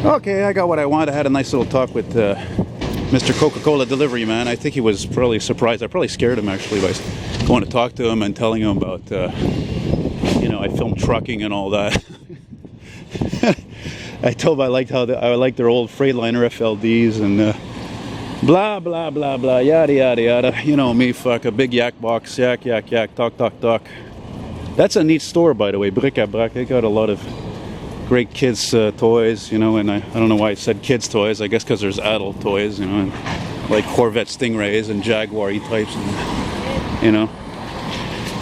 Okay, I got what I wanted. I had a nice little talk with Mr. Coca-Cola delivery man. I think he was probably surprised. I probably scared him actually by going to talk to him and telling him about, you know, I filmed trucking and all that. I told him I liked their old Freightliner FLDs and blah blah blah blah yada yada yada. You know me, fuck a big yak box, yak yak yak, talk talk talk. That's a neat store, by the way, Bric à Brac. They got a lot of great kids toys, you know, and I don't know why I said kids toys. I guess because there's adult toys, you know, and like Corvette Stingrays and Jaguar E-types, and, you know.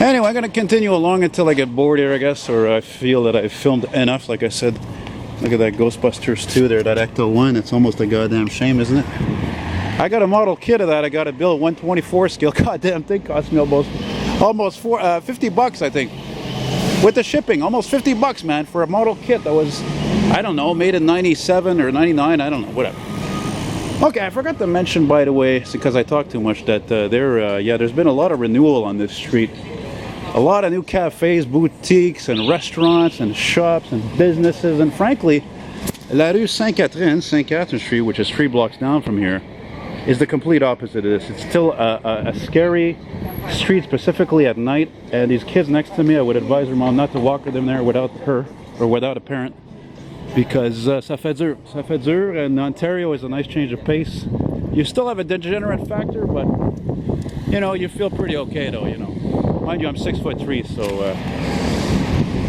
Anyway, I'm gonna continue along until I get bored here, I guess, or I feel that I've filmed enough. Like I said, look at that Ghostbusters 2 there, that Ecto 1. It's almost a goddamn shame, isn't it? I got a model kit of that. I got a bill 124 scale. Goddamn thing cost me almost 50 bucks, I think. With the shipping, almost 50 bucks, man, for a model kit that was, I don't know, made in 97 or 99, I don't know, whatever. Okay, I forgot to mention, by the way, because I talk too much, that there's been a lot of renewal on this street. A lot of new cafes, boutiques, and restaurants, and shops, and businesses, and frankly, La Rue Sainte-Catherine Street, which is 3 blocks down from here, is the complete opposite of this. It's still a scary street, specifically at night, and these kids next to me, I would advise their mom not to walk them there without her, or without a parent, because ça fait dur, and Ontario is a nice change of pace. You still have a degenerate factor, but, you know, you feel pretty okay, though, you know. Mind you, I'm 6'3", so,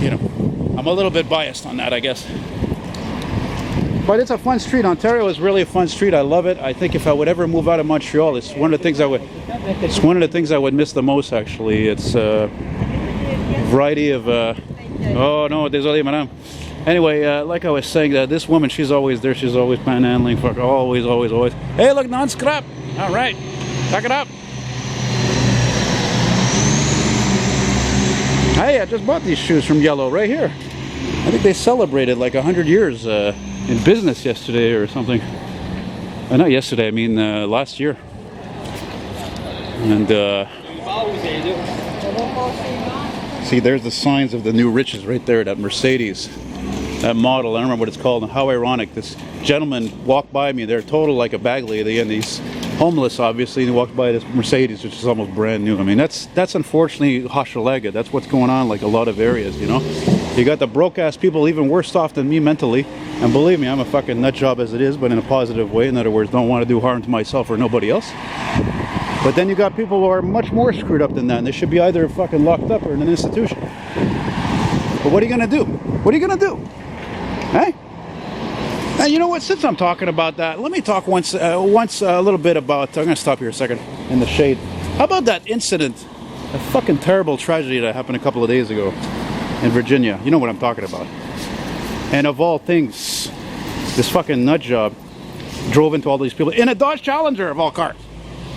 you know, I'm a little bit biased on that, I guess. But it's a fun street. Ontario is really a fun street. I love it. I think if I would ever move out of Montreal, it's one of the things I would miss the most, actually. It's a variety of oh no, désolé madame. Anyway, like I was saying, this woman, she's always there. She's always panhandling, fuck, always. Hey, look, non-scrap. All right, pack it up. Hey, I just bought these shoes from Yellow right here. I think they celebrated like 100 years in business yesterday or something. Not yesterday, I mean last year. And see, there's the signs of the new riches right there, that Mercedes, that model. I don't remember what it's called. And how ironic, this gentleman walked by me. They're total like a bag lady, and he's homeless, obviously, and he walked by this Mercedes, which is almost brand new. I mean, that's unfortunately Hochelaga. That's what's going on, like a lot of areas, you know. You got the broke-ass people even worse off than me mentally, and believe me, I'm a fucking nut job as it is, but in a positive way. In other words, don't want to do harm to myself or nobody else. But then you got people who are much more screwed up than that, and they should be either fucking locked up or in an institution. But what are you gonna do? What are you gonna do? Hey? Now, you know what, since I'm talking about that, let me talk once a little bit about, I'm gonna stop here a second in the shade. How about that incident, a fucking terrible tragedy that happened a couple of days ago in Virginia? You know what I'm talking about. And of all things, this fucking nut job drove into all these people in a Dodge Challenger, of all cars.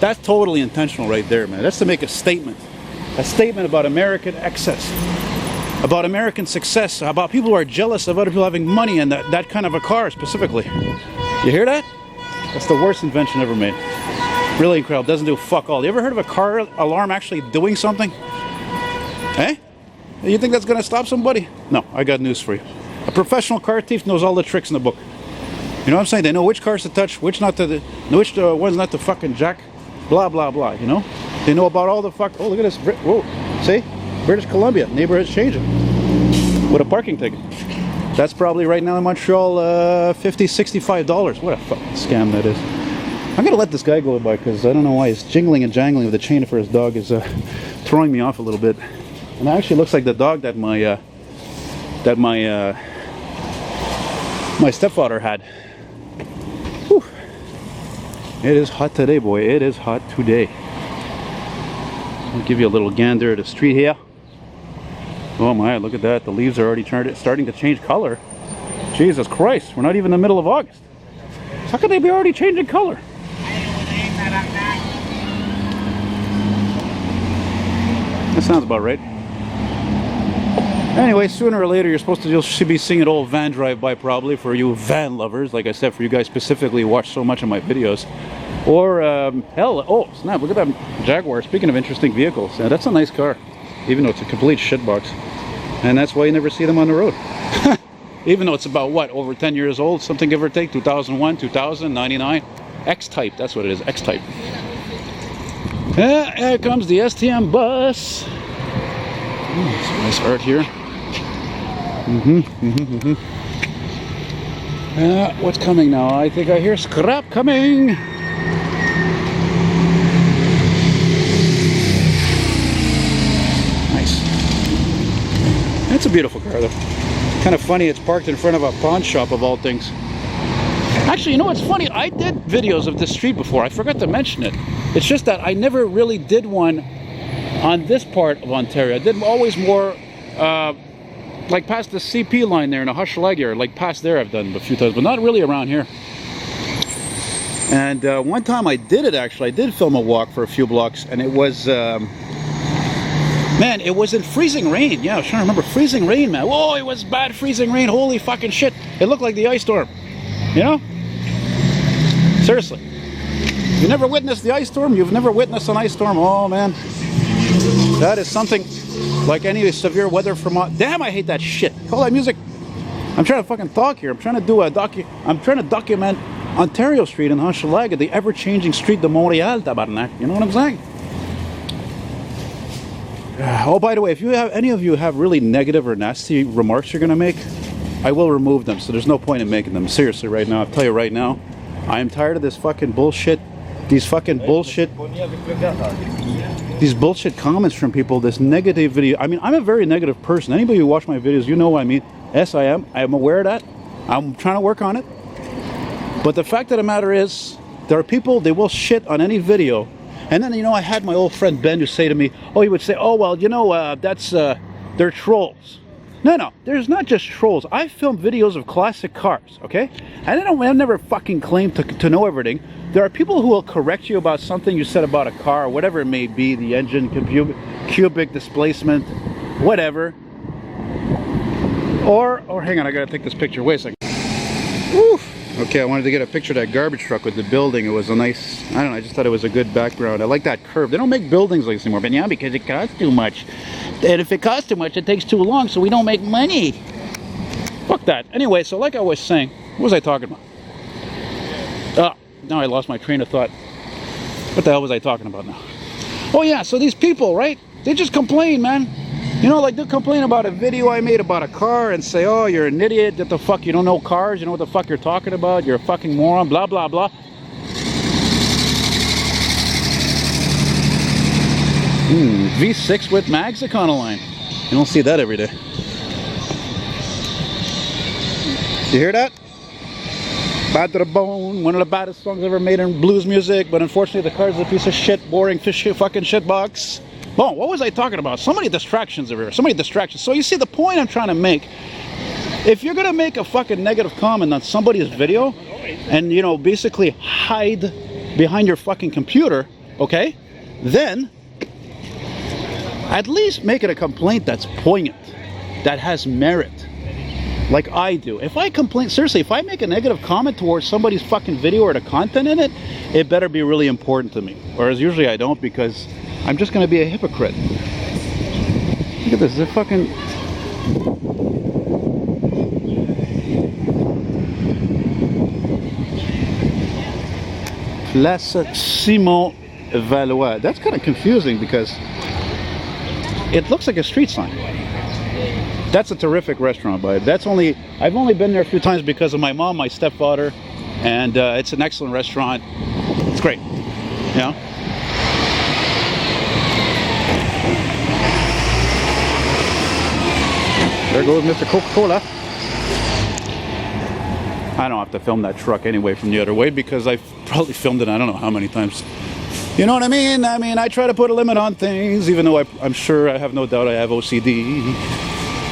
That's totally intentional right there, man. That's to make a statement about American excess, about American success, about people who are jealous of other people having money and that kind of a car specifically. You hear that? That's the worst invention ever made. Really incredible. Doesn't do fuck all. You ever heard of a car alarm actually doing something? Eh? You think that's gonna stop somebody? No, I got news for you. A professional car thief knows all the tricks in the book. You know what I'm saying? They know which cars to touch, which not to, which ones not to fucking jack, blah blah blah. You know? They know about all the fuck. Oh, look at this. Whoa, see? British Columbia neighborhood's changing with a parking ticket. That's probably right now in Montreal $50, $65. What a fucking scam that is. I'm gonna let this guy go by because I don't know why he's jingling and jangling with the chain for his dog is throwing me off a little bit. And it actually looks like the dog that my stepfather had. Whew. It is hot today, boy. It is hot today. I'll give you a little gander at the street here. Oh my, look at that. The leaves are already starting to change color. Jesus Christ, we're not even in the middle of August. How could they be already changing color? That sounds about right. Anyway, sooner or later you should be seeing an old van drive by, probably, for you van lovers. Like I said, for you guys specifically who watch so much of my videos. Or hell, oh snap, look at that Jaguar. Speaking of interesting vehicles, that's a nice car, even though it's a complete shitbox. And that's why you never see them on the road. even though it's about, what, over 10 years old, something give or take, 2001, 2000, 99. X-Type, that's what it is, X-Type. Here comes the STM bus. Some nice art here. What's coming now? I think I hear scrap coming. Nice. That's a beautiful car though. Kind of funny, it's parked in front of a pawn shop of all things. Actually, you know what's funny? I did videos of this street before. I forgot to mention it. It's just that I never really did one on this part of Ontario. I did always more like past the CP line there in the Hochelaga, like past there I've done a few times, but not really around here. And one time I did it actually. I did film a walk for a few blocks, and it was, man, it was in freezing rain. Yeah, I was trying to remember. Freezing rain, man. Whoa, it was bad freezing rain. Holy fucking shit. It looked like the ice storm. You know? Seriously. You never witnessed the ice storm? You've never witnessed an ice storm? Oh, man. That is something like any severe weather from... Damn, I hate that shit. Call that music. I'm trying to fucking talk here. I'm trying to do a I'm trying to document Ontario Street in Hochelaga, the ever-changing street de Montreal, tabarnak. You know what I'm saying? Oh, by the way, if you have any of you have really negative or nasty remarks you're going to make, I will remove them, so there's no point in making them. Seriously, right now, I'll tell you right now, I am tired of this fucking bullshit. These fucking bullshit. These bullshit comments from people, this negative video. I mean, I'm a very negative person. Anybody who watch my videos, you know what I mean. Yes, I am. I am aware of that. I'm trying to work on it. But the fact of the matter is, there are people, they will shit on any video. And then, you know, I had my old friend Ben who say to me, oh, he would say, oh, well, you know, they're trolls. No, there's not just trolls. I filmed videos of classic cars, okay? And I never fucking claim to know everything. There are people who will correct you about something you said about a car, whatever it may be, the engine, cubic displacement, whatever. Or hang on, I gotta take this picture. Wait a second. Oof. Okay, I wanted to get a picture of that garbage truck with the building. It was a nice, I don't know, I just thought it was a good background. I like that curve. They don't make buildings like this anymore, but yeah, because it costs too much. And if it costs too much, it takes too long, so we don't make money. Fuck that. Anyway, so like I was saying, what was I talking about? Now I lost my train of thought. What the hell was I talking about now? Oh yeah, so these people, right? They just complain, man. You know, like they'll complain about a video I made about a car and say, oh, you're an idiot, what the fuck, you don't know cars, you know what the fuck you're talking about, you're a fucking moron, blah, blah, blah. V6 with mags Econoline. You don't see that every day. You hear that? Bad to the Bone, one of the baddest songs ever made in blues music, but unfortunately the car's a piece of shit, boring fucking shit box. Well, what was I talking about? So many distractions over here, so many distractions. So you see the point I'm trying to make, if you're gonna make a fucking negative comment on somebody's video and, you know, basically hide behind your fucking computer, okay, then at least make it a complaint that's poignant, that has merit, like I do. If I complain, seriously, if I make a negative comment towards somebody's fucking video or the content in it, it better be really important to me. Whereas usually I don't, because I'm just going to be a hypocrite. Look at this, they're fucking... Place Simon Valois. That's kind of confusing because it looks like a street sign. That's a terrific restaurant, but I've only been there a few times because of my mom, my stepfather, and it's an excellent restaurant. It's great, you know? There goes Mr. Coca-Cola. I don't have to film that truck anyway from the other way because I've probably filmed it I don't know how many times. You know what I mean? I mean, I try to put a limit on things, even though I'm sure, I have no doubt I have OCD.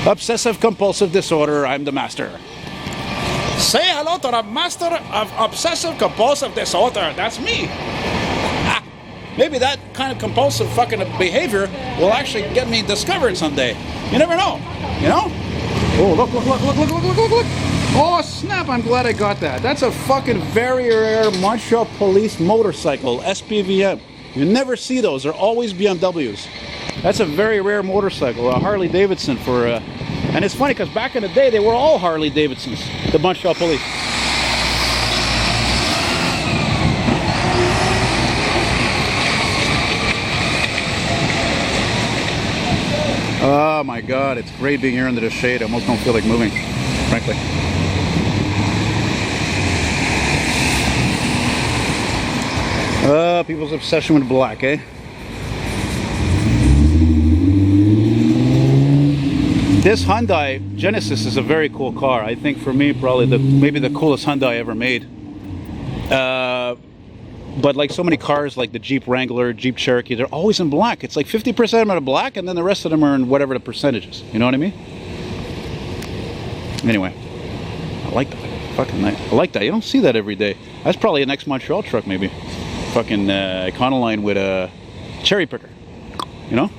Obsessive compulsive disorder, I'm the master. Say hello to the master of obsessive compulsive disorder. That's me. Maybe that kind of compulsive fucking behavior will actually get me discovered someday. You never know, you know? Oh, look. Oh, snap, I'm glad I got that. That's a fucking very rare Montreal police motorcycle, SPVM. You never see those, they're always BMWs. That's a very rare motorcycle, a Harley Davidson for And it's funny because back in the day, they were all Harley Davidsons, the Montreal police. Oh my God, it's great being here under the shade. I almost don't feel like moving, frankly. People's obsession with black, eh? This Hyundai Genesis is a very cool car. I think for me, probably maybe the coolest Hyundai ever made. But like so many cars, like the Jeep Wrangler, Jeep Cherokee, they're always in black. It's like 50% of them are black, and then the rest of them are in whatever the percentage is. You know what I mean? Anyway, I like that. Fucking nice. I like that. You don't see that every day. That's probably an ex-Montreal truck, maybe. Fucking Econoline with a cherry picker. You know?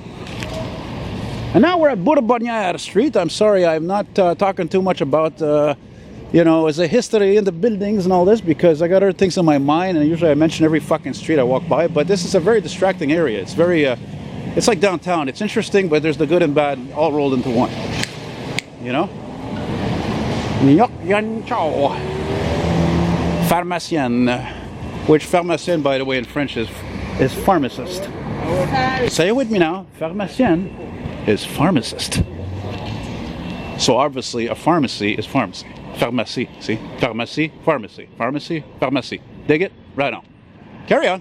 And now we're at Bourg-Bonnière Street. I'm sorry, I'm not talking too much about, you know, as a history in the buildings and all this, because I got other things on my mind, and usually I mention every fucking street I walk by. But this is a very distracting area. It's very, it's like downtown. It's interesting, but there's the good and bad all rolled into one. You know? Pharmacien. Which pharmacien, by the way, in French is pharmacist. Say it with me now. Pharmacien is pharmacist. So obviously a pharmacy is pharmacy. Pharmacie, see? Pharmacie, pharmacy. Pharmacy, pharmacy. Dig it? Right on. Carry on.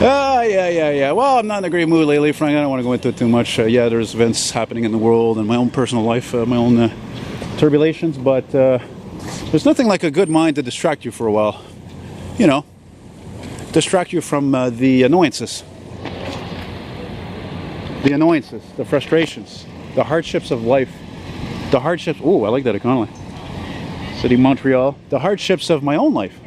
Yeah. Well, I'm not in a great mood lately, Frank. I don't want to go into it too much. Yeah, there's events happening in the world and my own personal life, my own turbulations, but there's nothing like a good mind to distract you for a while. You know, distract you from the annoyances. The annoyances, the frustrations, the hardships of life. The hardships, oh, I like that Econoline. City Montreal. The hardships of my own life.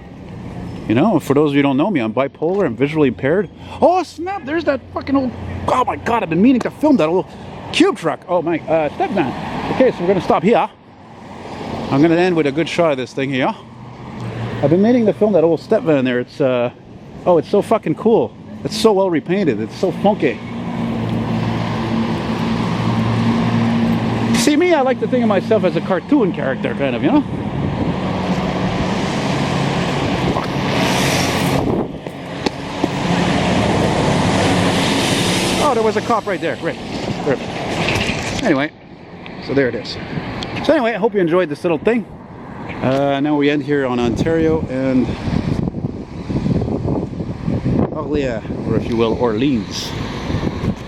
You know, for those of you who don't know me, I'm bipolar, I'm visually impaired. Oh, snap, there's that fucking old, oh my God, I've been meaning to film that old cube truck. Oh my, step van. Okay, so we're gonna stop here. I'm gonna end with a good shot of this thing here. I've been meaning to film that old step van there. It's, oh, it's so fucking cool. It's so well repainted, it's so funky. See me, I like to think of myself as a cartoon character, kind of, you know? Oh, there was a cop right there. Great. Perfect. Anyway, so there it is. So anyway, I hope you enjoyed this little thing. Now we end here on Ontario and Orléans, or if you will, Orleans.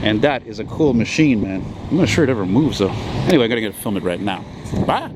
And that is a cool machine, man. I'm not sure it ever moves, though. Anyway, I'm gonna film it right now. Bye!